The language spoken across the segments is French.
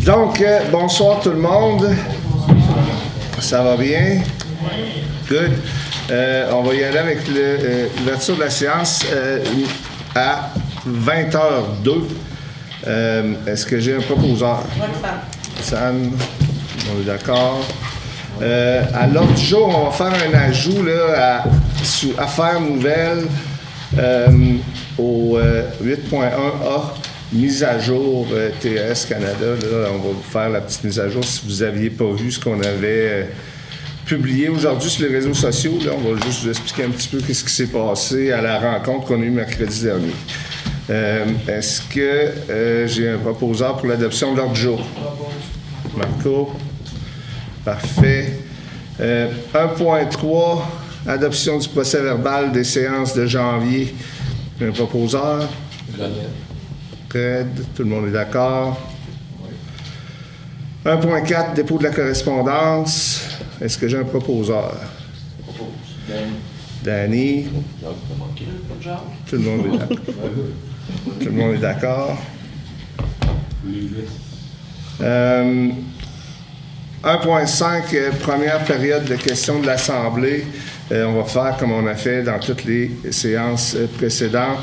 Donc, bonsoir tout le monde. Ça va bien? Good. On va y aller avec l'ouverture de la séance à 20h02. Est-ce que j'ai un proposeur? Sam, on est d'accord. À l'ordre du jour, on va faire un ajout là, sous Affaires nouvelles au 8.1a. Mise à jour TS Canada. Là, on va vous faire la petite mise à jour si vous n'aviez pas vu ce qu'on avait publié aujourd'hui sur les réseaux sociaux. Là, on va juste vous expliquer un petit peu ce qui s'est passé à la rencontre qu'on a eue mercredi dernier. Est-ce que j'ai un proposeur pour l'adoption de l'ordre du jour? Marco. Parfait. 1.3, adoption du procès verbal des séances de janvier. Un proposeur? Fred, tout le monde est d'accord. 1.4, dépôt de la correspondance. Est-ce que j'ai un proposeur? Danny. Tout le monde est d'accord. Tout le monde est d'accord. 1.5, première période de questions de l'Assemblée. On va faire comme on a fait dans toutes les séances précédentes.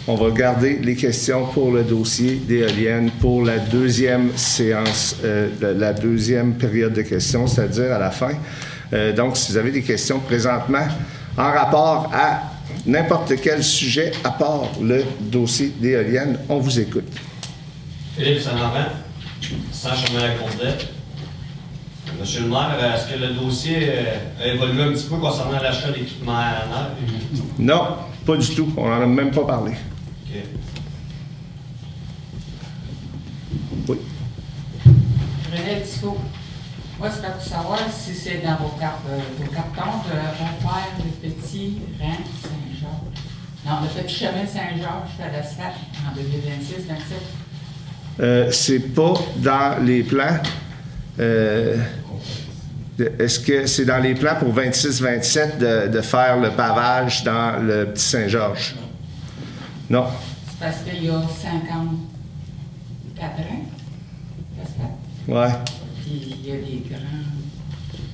On va garder les questions pour le dossier d'éoliennes pour la deuxième séance, la deuxième période de questions, c'est-à-dire à la fin. Donc, si vous avez des questions présentement en rapport à n'importe quel sujet à part le dossier d'éoliennes, on vous écoute. Philippe Saint-Laurent, sans chemin à Courdet. Monsieur le maire, est-ce que le dossier a évolué un petit peu concernant l'achat d'équipements à neuf? Non, pas du tout. On n'en a même pas parlé. OK. Oui. René Disco. Moi, c'est pour savoir si c'est dans vos cartons de refaire le petit rang Saint-Georges. Non, le petit chemin Saint-Georges à la SCAT en 2026-27. C'est pas dans les plans. Est-ce que c'est dans les plans pour 26-27 de faire le pavage dans le petit Saint-Georges? Non. C'est parce qu'il y a 54 ans, Ouais. puis il y a des grands.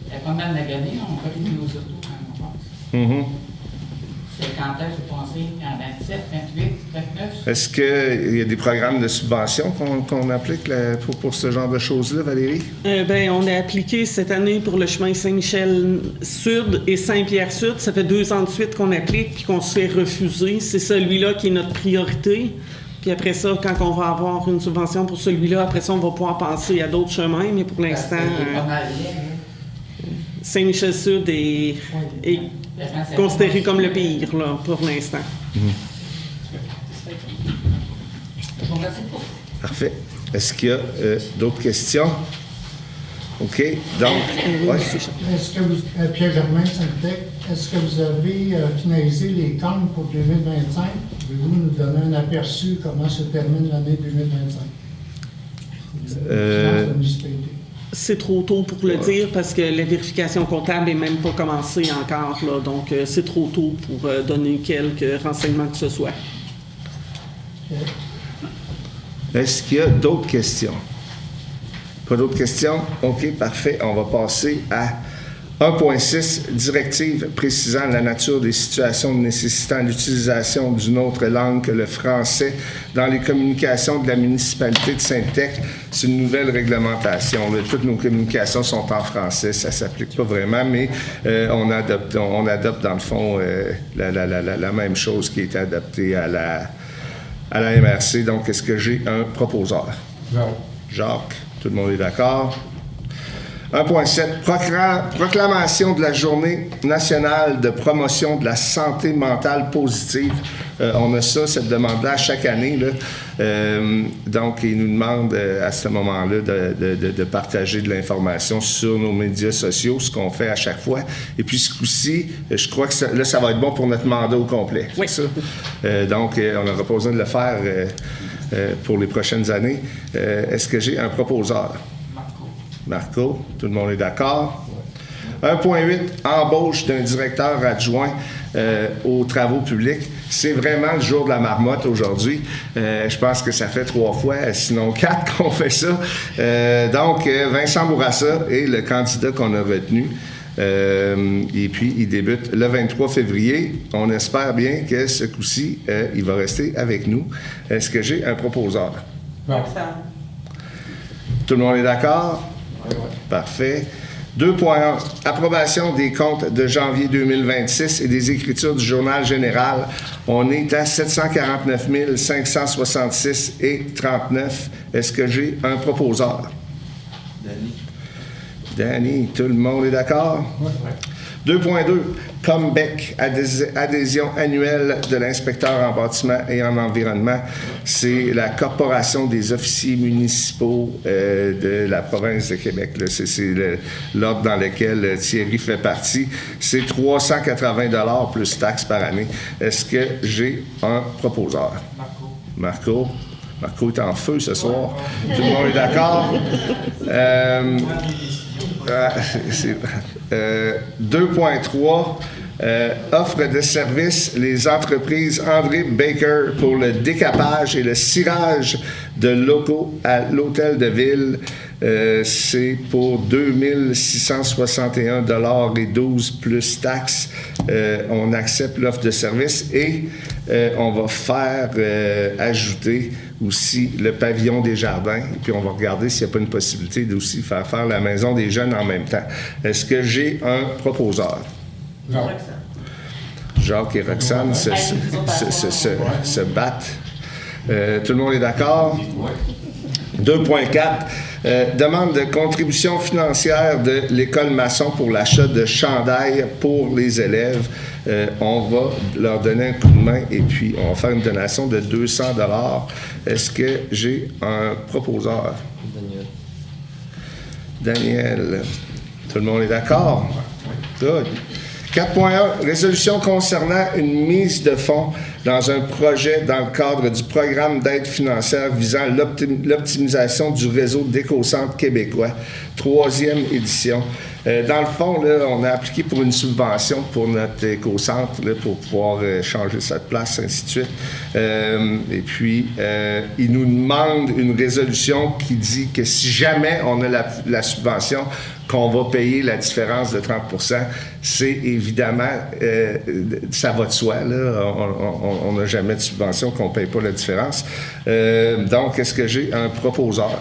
Il y a pas mal d'années, on connaît nos autos quand on passe. Mm-hmm. C'est quand j'ai pensé en 27, 28, 29. Est-ce qu'il y a des programmes de subvention qu'on applique là, pour ce genre de choses-là, Valérie? On a appliqué cette année pour le chemin Saint-Michel-Sud et Saint-Pierre-Sud. Ça fait 2 ans de suite qu'on applique puis qu'on se fait refuser. C'est celui-là qui est notre priorité. Puis après ça, quand on va avoir une subvention pour celui-là, après ça, on va pouvoir penser à d'autres chemins. Mais pour l'instant, Pas mal bien, hein? Saint-Michel-Sud est considéré comme le pire là, pour l'instant. Je vous remercie beaucoup. Parfait. Est-ce qu'il y a d'autres questions? OK. Donc, ouais. Est-ce que vous, Pierre-Germain Saint-Tech, est-ce que vous avez finalisé les comptes pour 2025? Pouvez-vous nous donner un aperçu comment se termine l'année 2025? Finance de municipalité. C'est trop tôt pour le dire parce que la vérification comptable n'est même pas commencée encore. Là, donc, c'est trop tôt pour donner quelques renseignements que ce soit. Okay. Est-ce qu'il y a d'autres questions? Pas d'autres questions? OK, parfait. On va passer à 1.6, directive précisant la nature des situations nécessitant l'utilisation d'une autre langue que le français dans les communications de la municipalité de Sainte-Tech. C'est une nouvelle réglementation. Là. Toutes nos communications sont en français. Ça ne s'applique pas vraiment, mais on adopte dans le fond la même chose qui a été adoptée à la MRC. Donc, est-ce que j'ai un proposeur? Non. Jacques, tout le monde est d'accord? 1.7, proclamation de la Journée nationale de promotion de la santé mentale positive. On a ça, cette demande-là, chaque année. Là. Donc, ils nous demandent à ce moment-là de partager de l'information sur nos médias sociaux, ce qu'on fait à chaque fois. Et puis, ce coup-ci, je crois que ça va être bon pour notre mandat au complet. Oui. C'est ça? Donc, on n'aura pas besoin de le faire pour les prochaines années. Est-ce que j'ai un proposeur? Marco, tout le monde est d'accord? 1.8, embauche d'un directeur adjoint aux travaux publics. C'est vraiment le jour de la marmotte aujourd'hui. Je pense que ça fait 3 fois, sinon 4 qu'on fait ça. Donc, Vincent Bourassa est le candidat qu'on a retenu. Et puis, il débute le 23 février. On espère bien que ce coup-ci, il va rester avec nous. Est-ce que j'ai un proposeur? Non. Tout le monde est d'accord? Oui. Parfait. 2.1. Approbation des comptes de janvier 2026 et des écritures du Journal général. On est à 749 566,39. Est-ce que j'ai un proposeur? Danny, tout le monde est d'accord? Ouais. 2.2. Comeback, adhésion annuelle de l'inspecteur en bâtiment et en environnement. C'est la Corporation des officiers municipaux de la province de Québec. Là. C'est l'ordre dans lequel Thierry fait partie. C'est 380 plus taxes par année. Est-ce que j'ai un proposeur? Marco. Marco est en feu ce soir. Tout le monde est d'accord? 2.3, offre de service les entreprises André Baker pour le décapage et le cirage de locaux à l'hôtel de ville. C'est pour 2661,12 plus taxes. On accepte l'offre de service et on va faire ajouter aussi le pavillon des jardins. Et puis on va regarder s'il n'y a pas une possibilité d'aussi faire la maison des jeunes en même temps. Est-ce que j'ai un proposeur? Non. Jacques et Roxane se battent. Tout le monde est d'accord? 2.4. Demande de contribution financière de l'École maçon pour l'achat de chandails pour les élèves. On va leur donner un coup de main et puis on va faire une donation de 200 $. Est-ce que j'ai un proposeur? Daniel. Tout le monde est d'accord? Good. 4.1. Résolution concernant une mise de fonds dans un projet dans le cadre du programme d'aide financière visant l'optimisation du réseau d'éco-centres québécois, 3e édition. Dans le fond, là, on a appliqué pour une subvention pour notre éco-centre là, pour pouvoir changer sa place, ainsi de suite. Et puis, il nous demande une résolution qui dit que si jamais on a la subvention, qu'on va payer la différence de 30 %, c'est évidemment, ça va de soi, là. On n'a jamais de subvention qu'on ne paye pas la différence. Donc, est-ce que j'ai un proposeur?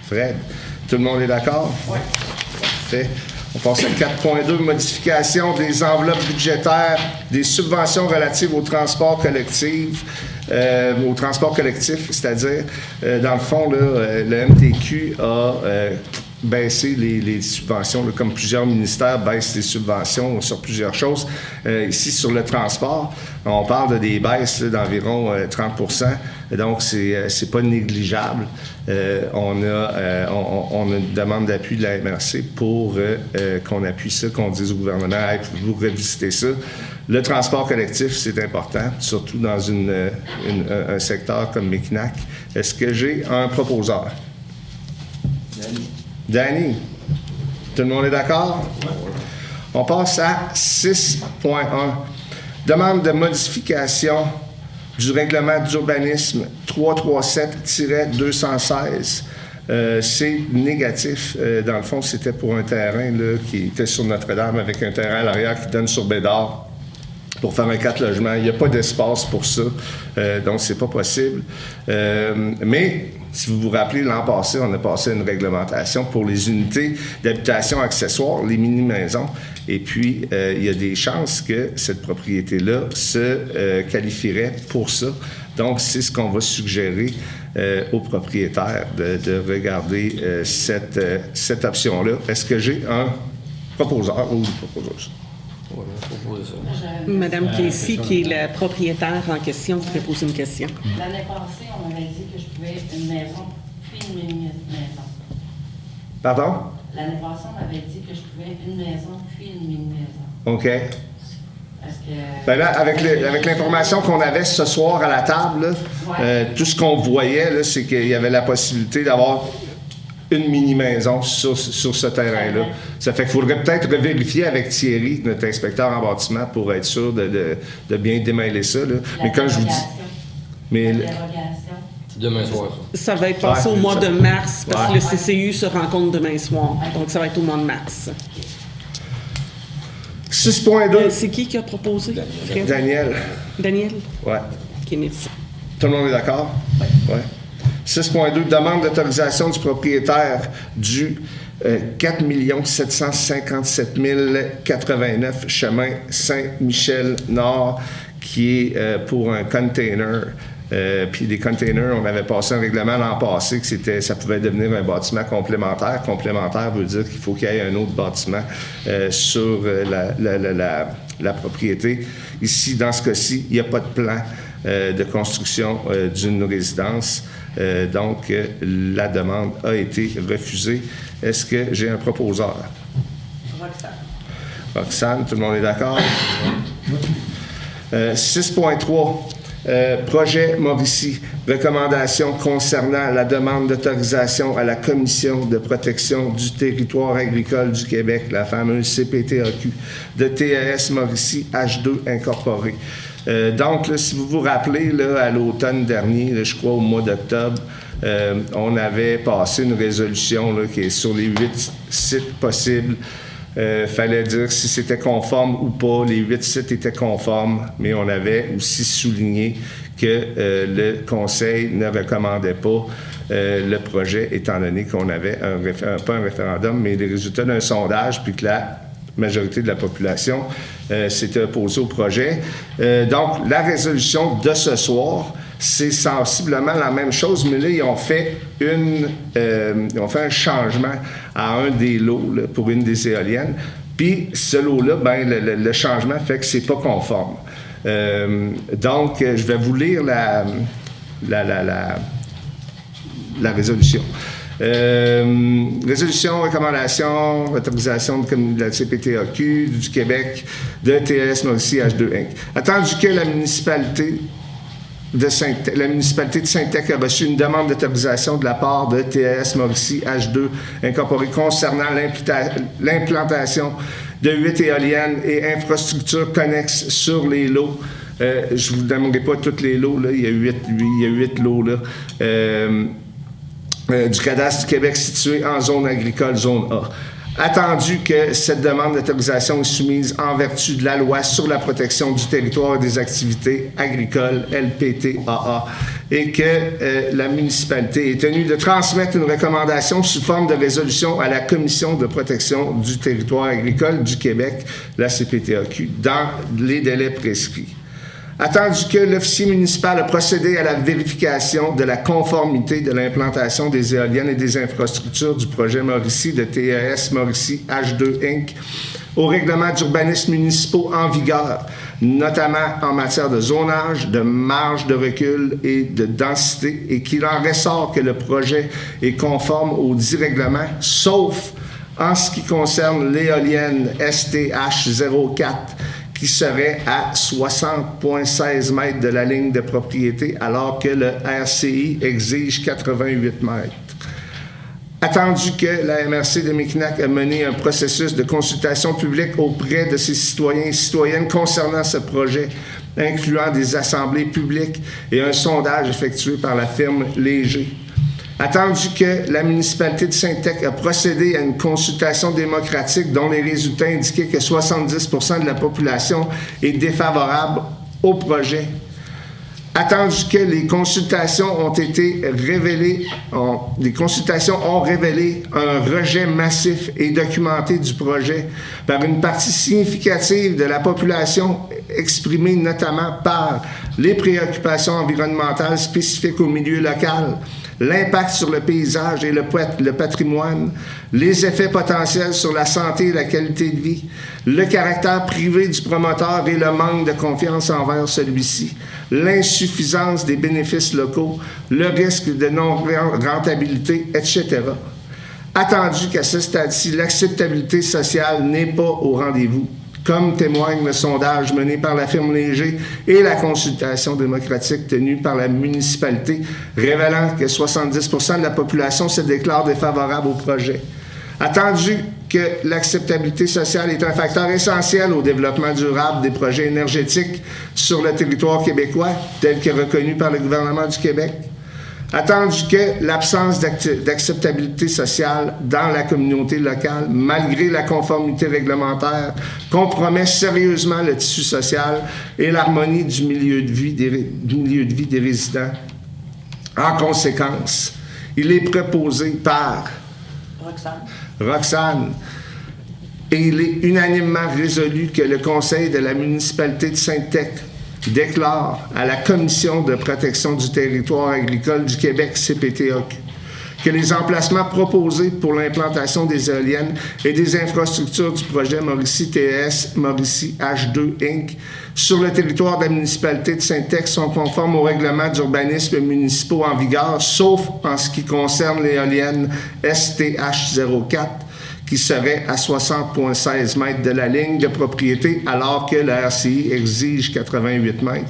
Fred. Tout le monde est d'accord? Oui. Parfait. On passe à 4.2, modification des enveloppes budgétaires, des subventions relatives au transport collectif. C'est-à-dire, dans le fond, là, le MTQ a baissé les subventions, là, comme plusieurs ministères baissent les subventions sur plusieurs choses. Ici, sur le transport, on parle de des baisses là, d'environ 30 %, donc c'est pas négligeable. On a une demande d'appui de la MRC pour qu'on appuie ça, qu'on dise au gouvernement « Hey, pouvez-vous revisiter ça ». Le transport collectif, c'est important, surtout dans un secteur comme Mekinac. Est-ce que j'ai un proposeur? Danny. Tout le monde est d'accord? On passe à 6.1. Demande de modification du règlement d'urbanisme 337-216. C'est négatif. Dans le fond, c'était pour un terrain là, qui était sur Notre-Dame avec un terrain à l'arrière qui donne sur Bédard pour faire un 4 logements. Il n'y a pas d'espace pour ça, donc c'est pas possible. Mais si vous vous rappelez, l'an passé, on a passé une réglementation pour les unités d'habitation accessoires, les mini-maisons. Et puis, il y a des chances que cette propriété-là se qualifierait pour ça. Donc, c'est ce qu'on va suggérer aux propriétaires de regarder cette option-là. Est-ce que j'ai un proposeur ou une proposeuse? Madame Casey, qui est la propriétaire en question, voudrait poser une question. L'année passée, on m'avait dit que je pouvais une maison puis une mini-maison. Pardon? L'année passée, on m'avait dit que je pouvais une maison puis une mini-maison. OK. Est-ce que... Ben là, avec l'information qu'on avait ce soir à la table, là, tout ce qu'on voyait, là, c'est qu'il y avait la possibilité d'avoir une mini-maison sur ce terrain-là. Ça fait qu'il faudrait peut-être revérifier avec Thierry, notre inspecteur en bâtiment, pour être sûr de bien démêler ça. Là. Mais comme je vous dis... Mais Demain soir, ça. Ça va être passé Ouais, au mois ça. de mars, parce Ouais. que le CCU se rencontre demain soir. Donc, ça va être au mois de mars. 6.2, C'est qui a proposé? Fred? Daniel. Daniel? Ouais. OK, merci. Tout le monde est d'accord? Oui. 6.2, demande d'autorisation du propriétaire du 4 757 089 chemin Saint-Michel-Nord, qui est pour un container. Puis des containers, on avait passé un règlement l'an passé que ça pouvait devenir un bâtiment complémentaire. Complémentaire veut dire qu'il faut qu'il y ait un autre bâtiment sur la propriété. Ici, dans ce cas-ci, il n'y a pas de plan de construction d'une résidence. Donc, la demande a été refusée. Est-ce que j'ai un proposeur? Roxane. Roxane, tout le monde est d'accord? 6.3. Projet Mauricie. Recommandation concernant la demande d'autorisation à la Commission de protection du territoire agricole du Québec, la fameuse CPTAQ, de TAS Mauricie H2 incorporé. Donc, là, si vous vous rappelez, là, à l'automne dernier, là, je crois au mois d'octobre, on avait passé une résolution là, qui est sur les 8 sites possibles. Fallait dire si c'était conforme ou pas. Les 8 sites étaient conformes, mais on avait aussi souligné que le Conseil ne recommandait pas le projet, étant donné qu'on avait pas un référendum, mais les résultats d'un sondage, puis que la majorité de la population s'était opposée au projet. Donc, la résolution de ce soir, c'est sensiblement la même chose, mais là, ils ont fait un changement à un des lots là, pour une des éoliennes. Puis, ce lot-là, ben, le changement fait que c'est pas conforme. Donc, je vais vous lire la résolution. Résolution, recommandation, autorisation de la CPTAQ du Québec de TS Mauricie H2 Inc. Attendu que la municipalité de Sainte-Tech a reçu une demande d'autorisation de la part de TS Mauricie H2 incorporé concernant l'implantation de 8 éoliennes et infrastructures connexes sur les lots. Je ne vous donnerai pas tous les lots, là. Il y a 8 lots là. Du cadastre du Québec situé en zone agricole, zone A. Attendu que cette demande d'autorisation est soumise en vertu de la loi sur la protection du territoire et des activités agricoles, LPTAA, et que la municipalité est tenue de transmettre une recommandation sous forme de résolution à la Commission de protection du territoire agricole du Québec, la CPTAQ, dans les délais prescrits. Attendu que l'officier municipal a procédé à la vérification de la conformité de l'implantation des éoliennes et des infrastructures du projet Mauricie de TAS Mauricie H2 Inc. aux règlements d'urbanisme municipaux en vigueur, notamment en matière de zonage, de marge de recul et de densité, et qu'il en ressort que le projet est conforme aux 10 règlements, sauf en ce qui concerne l'éolienne STH-04, qui serait à 60,16 mètres de la ligne de propriété, alors que le RCI exige 88 mètres. Attendu que la MRC de Mekinac a mené un processus de consultation publique auprès de ses citoyens et citoyennes concernant ce projet, incluant des assemblées publiques et un sondage effectué par la firme Léger. Attendu que la municipalité de Sainte-Tech a procédé à une consultation démocratique dont les résultats indiquaient que 70% de la population est défavorable au projet. Attendu que les consultations ont révélé un rejet massif et documenté du projet par une partie significative de la population, exprimée notamment par les préoccupations environnementales spécifiques au milieu local, l'impact sur le paysage et le patrimoine, les effets potentiels sur la santé et la qualité de vie, le caractère privé du promoteur et le manque de confiance envers celui-ci, l'insuffisance des bénéfices locaux, le risque de non-rentabilité, etc. Attendu qu'à ce stade-ci, l'acceptabilité sociale n'est pas au rendez-vous. comme témoigne le sondage mené par la firme Léger et la consultation démocratique tenue par la municipalité, révélant que 70% de la population se déclare défavorable au projet. Attendu que l'acceptabilité sociale est un facteur essentiel au développement durable des projets énergétiques sur le territoire québécois, tel que reconnu par le gouvernement du Québec. Attendu que l'absence d'acceptabilité sociale dans la communauté locale, malgré la conformité réglementaire, compromet sérieusement le tissu social et l'harmonie du milieu de vie des résidents. En conséquence, il est proposé par Roxane, et il est unanimement résolu que le Conseil de la municipalité de Sainte-Tech déclare à la Commission de protection du territoire agricole du Québec, CPTAQ, que les emplacements proposés pour l'implantation des éoliennes et des infrastructures du projet Mauricie TS, Mauricie H2 Inc., sur le territoire de la municipalité de Sainte-Tech sont conformes aux règlements d'urbanisme municipaux en vigueur, sauf en ce qui concerne l'éolienne STH04, qui serait à 60,16 mètres de la ligne de propriété, alors que la RCI exige 88 mètres.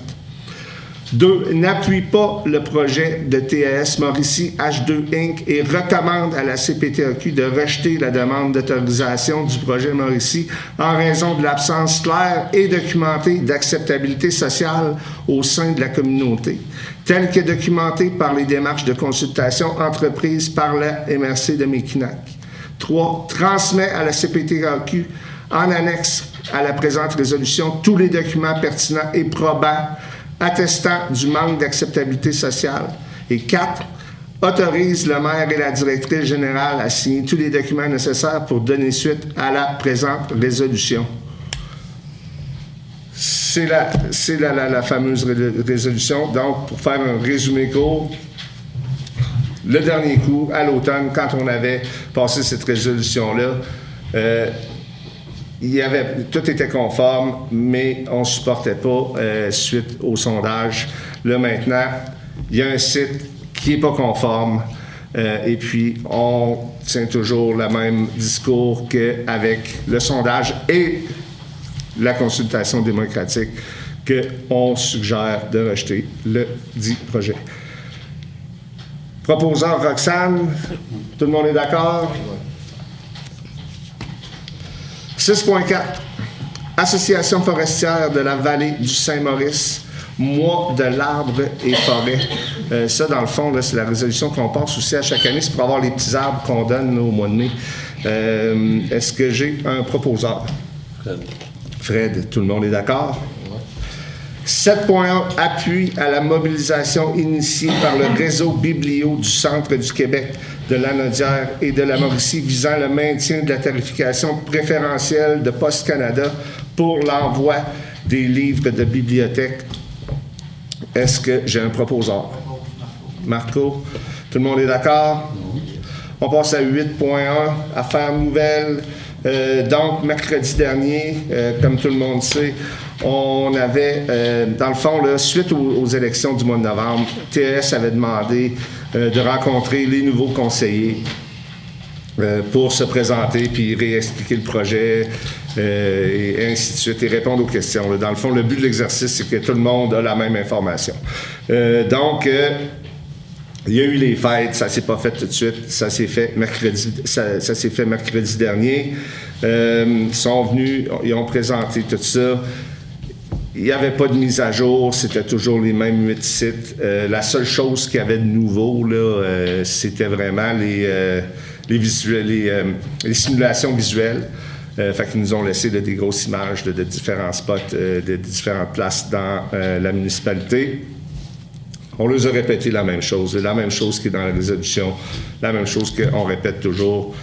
2. N'appuie pas le projet de TAS Mauricie H2 Inc. et recommande à la CPTAQ de rejeter la demande d'autorisation du projet Mauricie en raison de l'absence claire et documentée d'acceptabilité sociale au sein de la communauté, telle que documentée par les démarches de consultation entreprises par la MRC de Mekinac. 3. Transmet à la CPTAQ en annexe à la présente résolution tous les documents pertinents et probants attestant du manque d'acceptabilité sociale. Et 4. Autorise le maire et la directrice générale à signer tous les documents nécessaires pour donner suite à la présente résolution. C'est la fameuse résolution. Donc, pour faire un résumé court, le dernier coup, à l'automne, quand on avait passé cette résolution-là, tout était conforme, mais on ne supportait pas suite au sondage. Là, maintenant, il y a un site qui n'est pas conforme et puis on tient toujours le même discours qu'avec le sondage et la consultation démocratique qu'on suggère de rejeter le dit projet. Proposant Roxane, tout le monde est d'accord? 6.4. Association forestière de la vallée du Saint-Maurice, mois de l'arbre et forêt. Ça, dans le fond, là, c'est la résolution qu'on passe aussi à chaque année. C'est pour avoir les petits arbres qu'on donne là, au mois de mai. Est-ce que j'ai un proposeur? Fred, tout le monde est d'accord? 7.1. Appui à la mobilisation initiée par le réseau Biblio du Centre du Québec, de Lanaudière et de la Mauricie visant le maintien de la tarification préférentielle de Post Canada pour l'envoi des livres de bibliothèque. Est-ce que j'ai un proposeur? Marco, tout le monde est d'accord? On passe à 8.1, affaires nouvelles. Donc, mercredi dernier, comme tout le monde sait, on avait, dans le fond, là, suite aux élections du mois de novembre, TS avait demandé de rencontrer les nouveaux conseillers pour se présenter puis réexpliquer le projet et ainsi de suite et répondre aux questions. Dans le fond, le but de l'exercice, c'est que tout le monde a la même information. Donc, il y a eu les fêtes, ça s'est pas fait tout de suite, ça s'est fait mercredi dernier. Ils sont venus, ils ont présenté tout ça. Il n'y avait pas de mise à jour, c'était toujours les mêmes 8 sites. La seule chose qu'il y avait de nouveau, là, c'était vraiment les simulations visuelles. Fait qu'ils nous ont laissé là, des grosses images de différents spots, de différentes places dans la municipalité. On leur a répété la même chose qui est dans la résolution, la même chose qu'on répète toujours.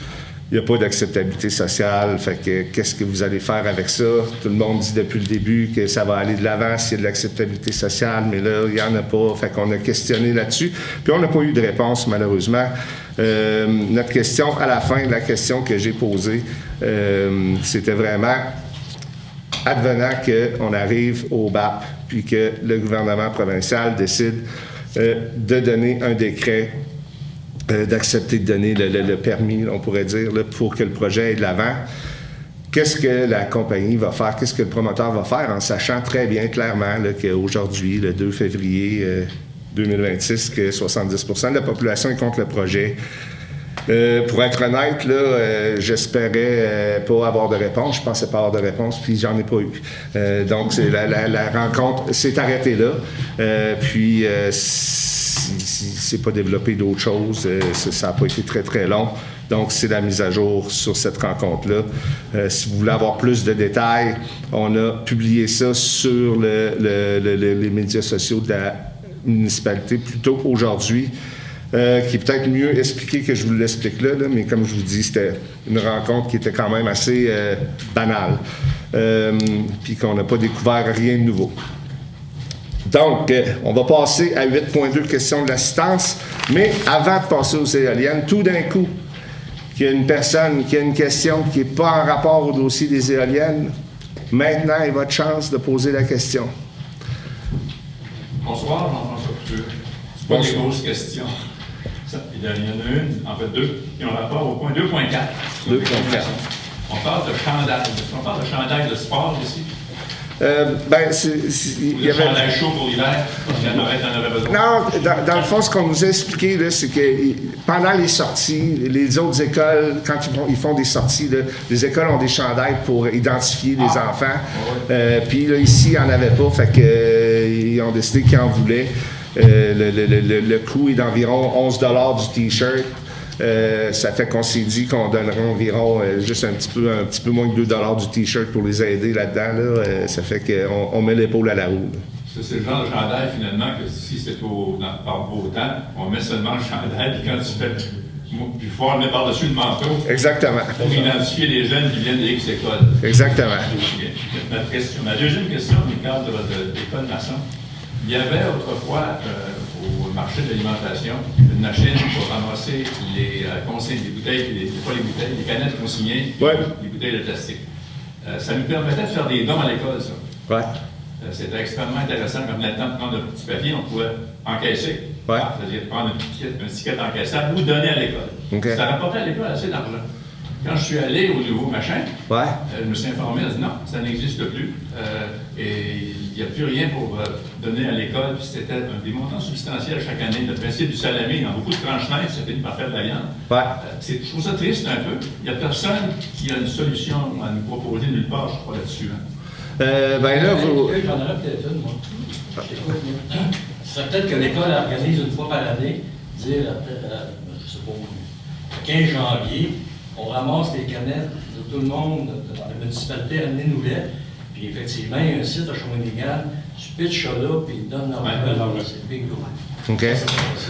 Il n'y a pas d'acceptabilité sociale, fait que qu'est-ce que vous allez faire avec ça? Tout le monde dit depuis le début que ça va aller de l'avant s'il y a de l'acceptabilité sociale, mais là, il n'y en a pas, fait qu'on a questionné là-dessus, puis on n'a pas eu de réponse, malheureusement. Notre question, à la fin de la question que j'ai posée, c'était vraiment, advenant qu'on arrive au BAP, puis que le gouvernement provincial décide de donner un décret, d'accepter de donner le permis, on pourrait dire, là, pour que le projet aille de l'avant. qu'est-ce que la compagnie va faire, qu'est-ce que le promoteur va faire, en sachant très bien, clairement, là, qu'aujourd'hui, le 2 février 2026, que 70% de la population est contre le projet. Pour être honnête, là, j'espérais pas avoir de réponse. Je pensais pas avoir de réponse, puis j'en ai pas eu. Donc, la rencontre s'est arrêtée là. Puis, c'est pas développé d'autres choses. Ça n'a pas été très, très long. Donc, c'est la mise à jour sur cette rencontre-là. Si vous voulez avoir plus de détails, on a publié ça sur les médias sociaux de la municipalité plus tôt aujourd'hui. Qui est peut-être mieux expliqué que je vous l'explique là, mais comme je vous dis, c'était une rencontre qui était quand même assez banale, puis qu'on n'a pas découvert rien de nouveau. Donc, on va passer à 8.2, question de l'assistance, mais avant de passer aux éoliennes, tout d'un coup, qu'il y a une personne qui a une question qui n'est pas en rapport au dossier des éoliennes, maintenant est votre chance de poser la question. Bonsoir, Jean-François Couture. C'est pas des grosses questions. Il y en a une, en fait deux, qui ont rapport au point 2.4. 2.4. On parle de chandail. On parle de chandail de sport ici. Il y avait chandail chaud pour l'hiver, t'en aurais besoin. Non, dans le fond, ce qu'on nous a expliqué, là, c'est que pendant les sorties, les autres écoles, quand ils font des sorties, là, les écoles ont des chandails pour identifier les enfants. Puis là, ici, il n'y en avait pas, fait qu'ils ont décidé qu'ils en voulaient. Le coût est d'environ 11 $ du T-shirt. Ça fait qu'on s'est dit qu'on donnerait environ juste un petit peu moins que 2 $ du T-shirt pour les aider là-dedans. Là. Ça fait qu'on met l'épaule à la roue. Ça, c'est le genre de chandail, finalement, que si c'est par beau temps, on met seulement le chandail, puis quand tu fais... Puis il faut le mettre par-dessus le manteau. Exactement. Pour identifier les jeunes qui viennent de X écoles. Exactement. Ma deuxième question, dans le cadre de l'école maçon, il y avait autrefois au marché de l'alimentation une machine pour ramasser les consignes, les bouteilles, pas les bouteilles, les canettes consignées, les bouteilles de plastique. Ça nous permettait de faire des dons à l'école, ça. Ouais. C'était extrêmement intéressant. Quand on avait le temps de prendre le petit papier, on pouvait encaisser. Ouais. C'est-à-dire prendre un ticket encaissable ou donner à l'école. Okay. Ça rapportait à l'école assez d'argent. Quand je suis allé au nouveau machin, je me suis informé, je dit non, ça n'existe plus. Et il n'y a plus rien pour donner à l'école. Puis c'était des montants substantiels chaque année. Le principe du salami, dans beaucoup de tranches-neige, ça finit par faire de la viande. Je trouve ça triste un peu. Il n'y a personne qui a une solution à nous proposer nulle part, je crois, là-dessus. Là, vous... J'en aurais peut-être une, moi. Ce serait peut-être que l'école organise une fois par année, dire, je sais pas, le 15 janvier, on ramasse les canettes de tout le monde dans la municipalité, amenez-nous-les. Puis effectivement, il y a un site à Shawinigan, tu pitches ça là, puis ils donnent leur nouvelle, c'est bingo. OK.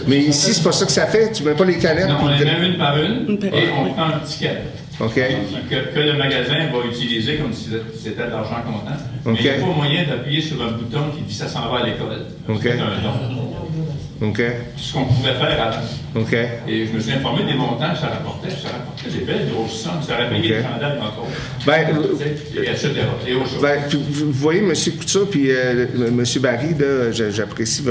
Mais ici, c'est pas ça que ça fait? Tu mets pas les canettes? Non, on les met une par une, et on prend un ticket. OK. Que le magasin va utiliser comme si c'était de l'argent comptant. Mais il n'y a pas moyen d'appuyer sur un bouton qui dit ça s'en va à l'école. C'est un don. OK. Ce qu'on pouvait faire avant. OK. Et je me suis informé des montants que ça rapportait des belles grosses sommes. Ça aurait payé le chandail encore. Et etc. Et autre chose. Vous voyez, M. Couture puis M. Barry, là, j'apprécie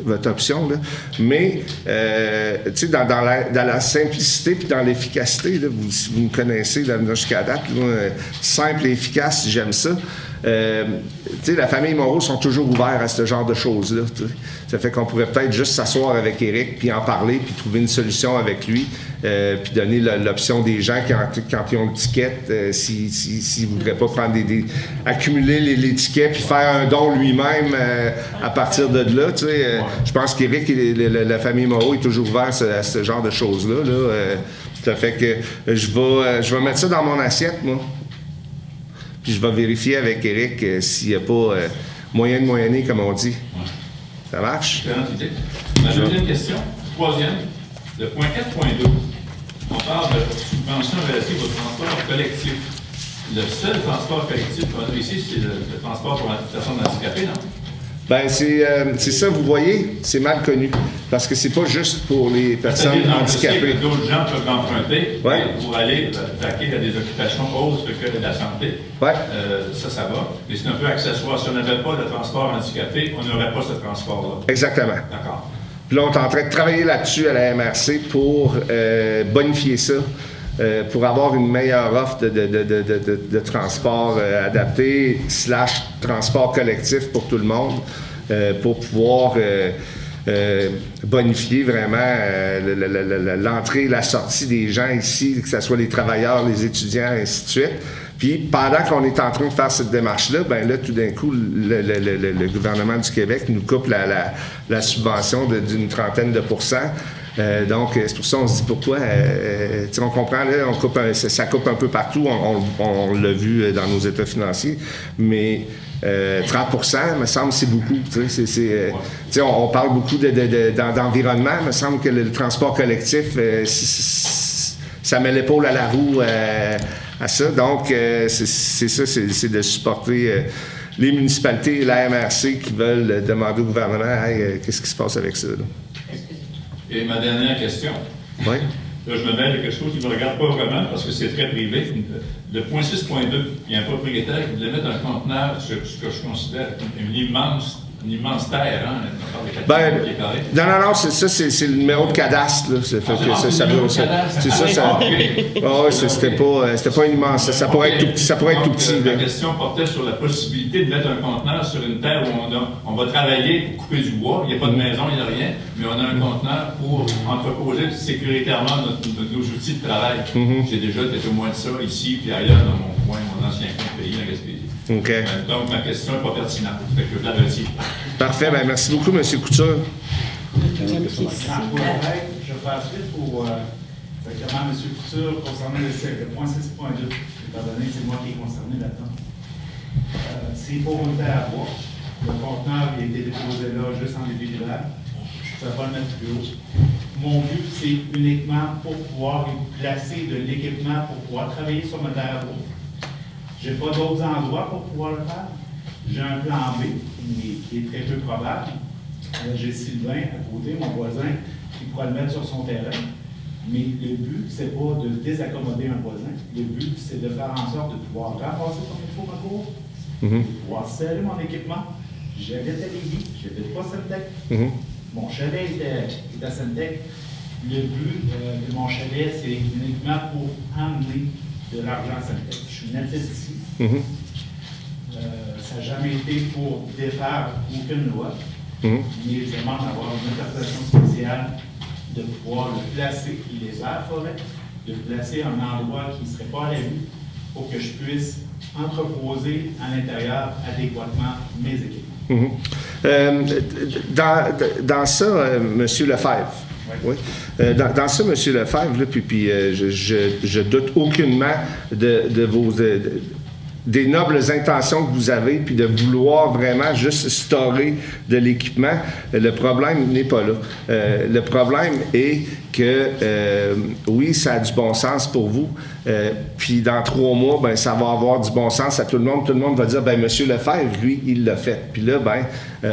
votre option, là. Mais, tu sais, dans la simplicité puis dans l'efficacité, là, vous me connaissez là, jusqu'à date, là, simple et efficace, j'aime ça. Tu sais, la famille Moreau sont toujours ouverts à ce genre de choses-là. Ça fait qu'on pourrait peut-être juste s'asseoir avec Éric, puis en parler, puis trouver une solution avec lui, puis donner l'option des gens quand ils ont l'étiquette, s'ils ne voudraient pas prendre accumuler les tickets, puis faire un don lui-même à partir de là. Tu sais, je pense qu'Éric et la famille Moreau est toujours ouvert à ce genre de choses-là. Ça fait que je vais mettre ça dans mon assiette, moi. Puis je vais vérifier avec Éric s'il n'y a pas moyen de moyenner, comme on dit. Ça marche? Excellente idée. Ma deuxième question, troisième, le point 4.2. On parle de subvention relative au transport collectif. Le seul transport collectif qu'on a ici, c'est le transport pour les personnes handicapées, non? Bien, c'est ça, vous voyez, c'est mal connu. Parce que c'est pas juste pour les personnes handicapées. D'autres gens peuvent l'emprunter pour aller vaquer à des occupations autres que la santé. Ça va. Mais c'est un peu accessoire. Si on n'avait pas de transport handicapé, on n'aurait pas ce transport-là. Exactement. D'accord. Puis là, on est en train de travailler là-dessus à la MRC pour bonifier ça. pour avoir une meilleure offre de transport adapté / transport collectif pour tout le monde, pour pouvoir bonifier vraiment l'entrée et la sortie des gens ici, que ce soit les travailleurs, les étudiants, et ainsi de suite. Puis, pendant qu'on est en train de faire cette démarche-là, ben là, tout d'un coup, le gouvernement du Québec nous coupe la subvention d'une trentaine de pourcents. Donc, c'est pour ça qu'on se dit pourquoi. On comprend, là, ça coupe un peu partout. On l'a vu dans nos états financiers. Mais 30 me semble, c'est beaucoup. On parle beaucoup d'environnement. Il me semble que le transport collectif, ça met l'épaule à la roue à ça. Donc, c'est ça, c'est de supporter les municipalités et la MRC qui veulent demander au gouvernement hey, qu'est-ce qui se passe avec ça. Là. Et ma dernière question. Oui. Là, je me mets à quelque chose qui ne me regarde pas vraiment parce que c'est très privé. Le point 6.2, il y a un propriétaire qui voulait mettre un conteneur sur ce que je considère une immense terre, hein? Non, c'est le numéro de cadastre, là. C'est ça. C'était pas une immense. Ça pourrait être tout petit. La question portait sur la possibilité de mettre un conteneur sur une terre où on va travailler pour couper du bois. Il n'y a pas de maison, il n'y a rien, mais on a un conteneur pour entreposer sécuritairement nos outils de travail. J'ai déjà été témoin de ça ici puis ailleurs dans mon coin, mon ancien pays, la Gaspésie. Okay. Donc, ma question n'est pas pertinente. Fait que je la retire. Parfait. Ben, merci beaucoup, M. Couture. Je vais faire suite pour exactement M. Couture concernant le point 6.2. Étant donné que c'est moi qui est concerné là-dedans. C'est pour une terre à bois. Le conteneur a été déposé là juste en début d'hiver. Je ne vais pas le mettre plus haut. Mon but, c'est uniquement pour pouvoir placer de l'équipement pour pouvoir travailler sur ma terre à bois. Je n'ai pas d'autres endroits pour pouvoir le faire. J'ai un plan B, mais qui est très peu probable. J'ai Sylvain à côté, mon voisin, qui pourra le mettre sur son terrain. Mais le but, ce n'est pas de désaccommoder un voisin. Le but, c'est de faire en sorte de pouvoir ramasser comme il faut ma cour, de pouvoir serrer mon équipement. J'habite à Lévis, je n'habite pas à Sainte-Tech. Mon chalet est à Sainte-Tech. Le but de mon chalet, c'est uniquement pour emmener de l'argent à Sainte-Tech. Je suis natif ici. Ça n'a jamais été pour défaire aucune loi, mais je demande d'avoir une interprétation spéciale, de pouvoir le placer, il est à la forêt, de le placer à un endroit qui ne serait pas à la vue pour que je puisse entreposer à l'intérieur adéquatement mes équipements. Dans ça, M. Lefebvre, oui. Dans ça, M. Lefebvre, là, puis je doute aucunement de vos... des nobles intentions que vous avez, puis de vouloir vraiment juste storer de l'équipement. Le problème n'est pas là. Le problème est que, oui, ça a du bon sens pour vous, puis dans 3 mois, ben, ça va avoir du bon sens à tout le monde. Tout le monde va dire, ben, M. Lefebvre, lui, il l'a fait. Puis là, ben,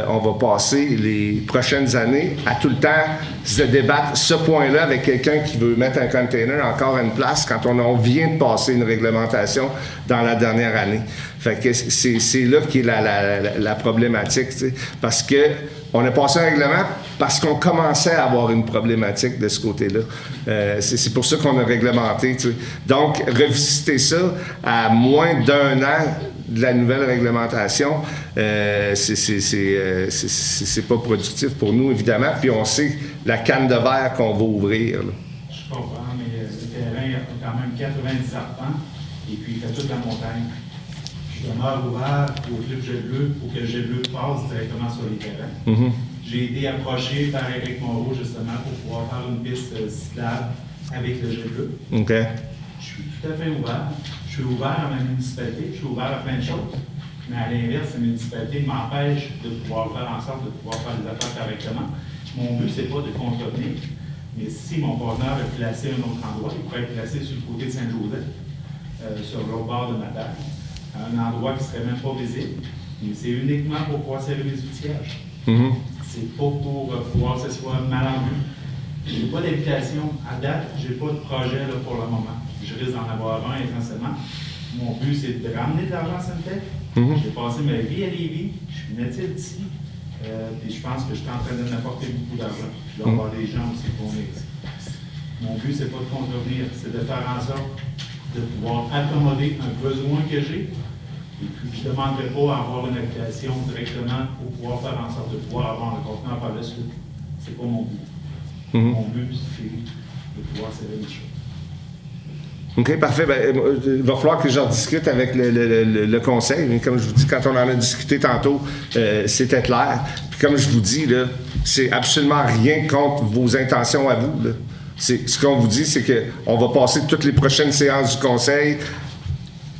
on va passer les prochaines années à tout le temps se débattre ce point-là avec quelqu'un qui veut mettre un container encore à une place quand on vient de passer une réglementation dans la dernière année. Fait que c'est là qui est la problématique, tu sais, parce que on a passé un règlement parce qu'on commençait à avoir une problématique de ce côté-là. C'est pour ça qu'on a réglementé, tu sais. Donc, revisiter ça à moins d'1 an de la nouvelle réglementation, c'est pas productif pour nous, évidemment, puis on sait la canne de verre qu'on va ouvrir, là. Je comprends, mais le terrain a quand même 90 arpents, et puis il fait toute la montagne. Je demeure ouvert au club Jet Bleu pour que le Jet Bleu passe directement sur les terrains. J'ai été approché par Éric Moreau, justement, pour pouvoir faire une piste cyclable avec le Jet Bleu. Je suis tout à fait ouvert. Je suis ouvert à ma municipalité, je suis ouvert à plein de choses. Mais à l'inverse, la municipalité m'empêche de pouvoir faire en sorte de pouvoir faire des affaires correctement. Mon but, c'est pas de contrevenir. Mais si mon partenaire est placé à un autre endroit, il pourrait être placé sur le côté de Saint-Joseph, sur l'autre bord de ma terre, à un endroit qui ne serait même pas visible. Mais c'est uniquement pour pouvoir servir les outillages. C'est pas pour pouvoir que ce soit mal en vue. Je n'ai pas d'habitation. À date, je n'ai pas de projet là, pour le moment. Je risque d'en avoir un essentiellement. Mon but, c'est de ramener de l'argent à Sainte-Tech. J'ai passé ma vie à Lévis. Je suis natif d'ici. Et je pense que je suis en train de m'apporter beaucoup d'argent. Je dois avoir des gens aussi pour venir ici. Mon but, c'est pas de contrevenir, c'est de faire en sorte de pouvoir accommoder un besoin que j'ai. Et puis, je ne demanderai pas à avoir une habitation directement pour pouvoir faire en sorte de pouvoir avoir un contenant par la suite. C'est pas mon but. Mon but, c'est de pouvoir servir les choses. OK, parfait. Ben, il va falloir que j'en discute avec le conseil. Mais comme je vous dis, quand on en a discuté tantôt, c'était clair. Puis comme je vous dis, là, c'est absolument rien contre vos intentions à vous. Là. Ce qu'on vous dit, c'est qu'on va passer toutes les prochaines séances du conseil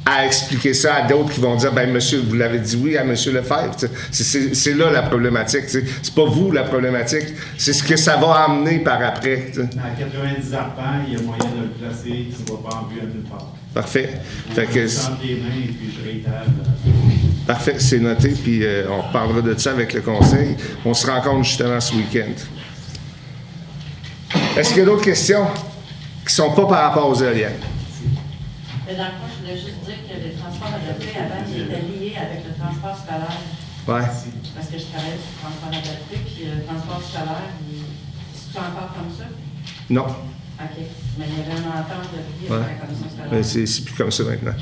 à expliquer ça à d'autres qui vont dire, ben monsieur, vous l'avez dit oui à monsieur Lefebvre. C'est là la problématique. C'est pas vous la problématique, c'est ce que ça va amener par après. T'sais. À 90 arpents, il y a moyen de le placer qui ne va pas en vue à nulle part. Parfait. Fait que, je sens les mains et puis je réitère. Parfait, c'est noté, puis on reparlera de ça avec le conseil. On se rencontre justement ce week-end. Est-ce qu'il y a d'autres questions qui ne sont pas par rapport aux éoliennes? Mais dans le fond, je voulais juste dire que le transport adapté, avant, il était lié avec le transport scolaire. Oui. Parce que je travaille sur le transport adapté, puis le transport scolaire, c'est encore comme ça? Non. OK. Mais il y avait une entente de lié avec la commission scolaire. Mais c'est plus comme ça maintenant.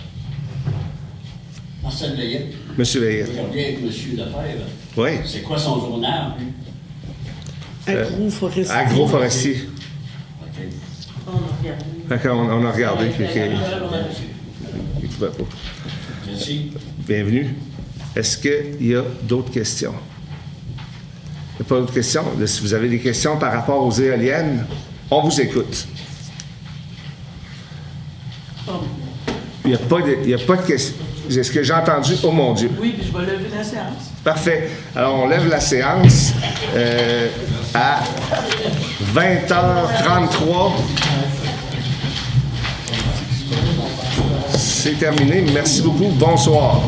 Marcel Veillette. Monsieur Veillette. Je reviens avec M. Lefebvre. Oui. C'est quoi son journal? Agroforestier. Agroforestier. OK. On a regardé. Il ne pouvait pas. Merci. Bienvenue. Est-ce qu'il y a d'autres questions? Il n'y a pas d'autres questions? Là, si vous avez des questions par rapport aux éoliennes, on vous écoute. Il n'y a pas de questions. Est-ce que j'ai entendu? Oh mon Dieu. Oui, puis je vais lever la séance. Parfait. Alors, on lève la séance à 20h33. C'est terminé. Merci beaucoup. Bonsoir.